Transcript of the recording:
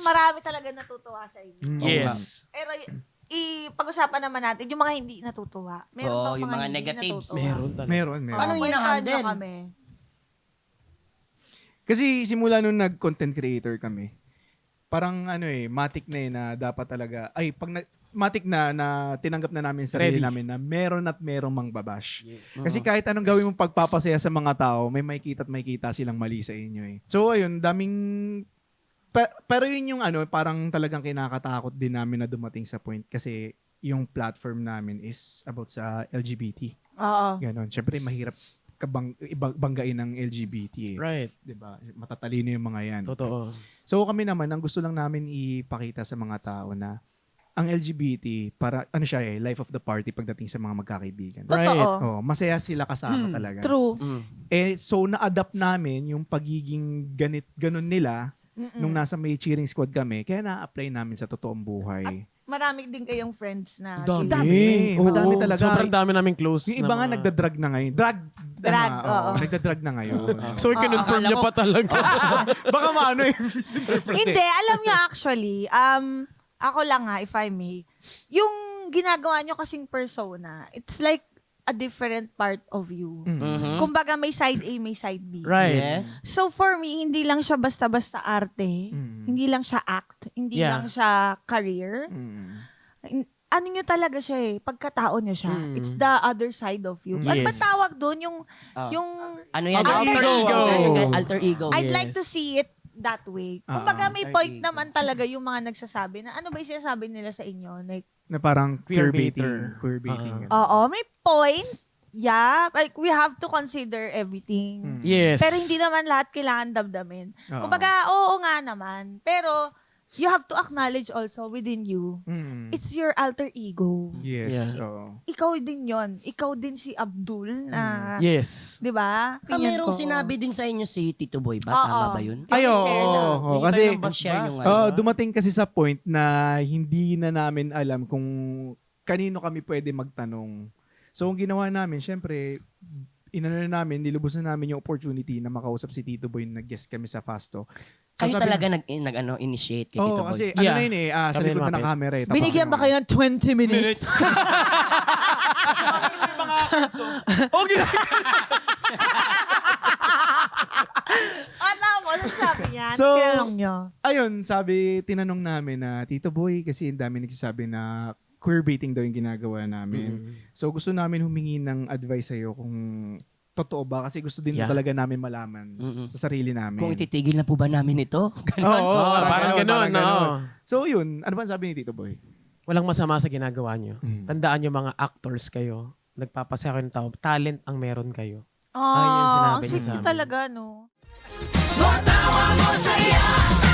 marami talaga natutuwa sa inyo. Yes. Pero pag-usapan naman natin yung mga hindi natutuwa. Meron Oo, bang yung mga hindi negatives. natutuwa? Meron talaga. Meron. Ano yung hinahandle? Kwentahan nyo kami. Kasi simula nung nag-content creator kami, parang matik na na dapat talaga, matik na tinanggap na namin sa sarili Ready. namin na meron at merong mangbabash. Kasi kahit anong gawin mong pagpapasaya sa mga tao, may makita at makita silang mali sa inyo eh. So ayun, daming pero yun yung parang talagang kinakatakot din namin na dumating sa point kasi yung platform namin is about sa LGBT. Oo. Ganon. Siyempre mahirap banggain ng LGBT eh. Right. 'Di ba? Matatalino yung mga 'yan. Totoo. So kami naman, ang gusto lang namin ipakita sa mga tao na ang LGBT, para life of the party pagdating sa mga magkakaibigan. Right. Totoo. Masaya sila kasama talaga. True. So na-adapt namin yung pagiging ganon nila nung nasa may cheering squad kami, kaya na-apply namin sa totoong buhay. Marami din kayong friends na Dami. Madami Oo. talaga. Sobrang dami namin close. Yung iba nga nagdadrag na ngayon. Drag, oo. nagdadrag na ngayon. So, kinonfirm niya pa talaga. Baka Hindi, alam niyo actually, ako lang if I may, yung ginagawa niyo kasing persona, it's like a different part of you. Kumbaga may side A, may side B. Right. Yes. So for me, hindi lang siya basta-basta arte, hindi lang siya act, hindi Yeah. lang siya career. Ano nyo talaga siya pagkatao nyo siya. It's the other side of you. Ano ba Yes. tawag doon? Yung Ano yan? Alter ego. Alter ego. I'd Yes. like to see it that way. Kumbaga may point naman talaga yung mga nagsasabi na ano ba yung sinasabi nila sa inyo? Like, Na parang queer Queerbaiter. baiting. Queer baiting. ganun. oo, may point. Yeah, like we have to consider everything. Yes. Pero hindi naman lahat kailangan damdamin. Oo. Kumbaga, oo nga naman. Pero you have to acknowledge also within you, it's your alter ego. Yes. Yeah. Oo. Ikaw din yon. Ikaw din si Abdul na, Yes. di ba? Merong sinabi din sa inyo si Tito Boy ba? Oo. Tama ba yun? Ay, share na. oo. Kasi, share nyo nga. dumating kasi sa point na hindi na namin alam kung kanino kami pwede magtanong. So, ang ginawa namin, syempre, nilubos na namin yung opportunity na makausap si Tito Boy na nag-guest kami sa Fasto. So, Kayo sabi- talaga initiate kay Tito Oo, Boy. kasi Yeah. na yun sa Kami likod na ng lumapit. camera eh. Tapos Binigyan ba kayo ng 20 minutes? Okay. Ano sabi niya? So, Tinanong nyo. Ayun, tinanong namin na, Tito Boy, kasi ang dami nagsasabi na queerbaiting daw yung ginagawa namin. So, gusto namin humingi ng advice sa'yo kung totoo ba, kasi gusto din Yeah. talaga namin malaman sa sarili namin. Kung ititigil na po ba namin ito? Oo, parang ganun. Oo. So, yun. Ano ba sabi ni Tito Boy? Walang masama sa ginagawa nyo. Tandaan nyo mga actors kayo. Nagpapasaya kayo ng tao. Talent ang meron kayo. Ayun yung sinabi Ang niya sweet sa amin. talaga, no? Matawa mo saya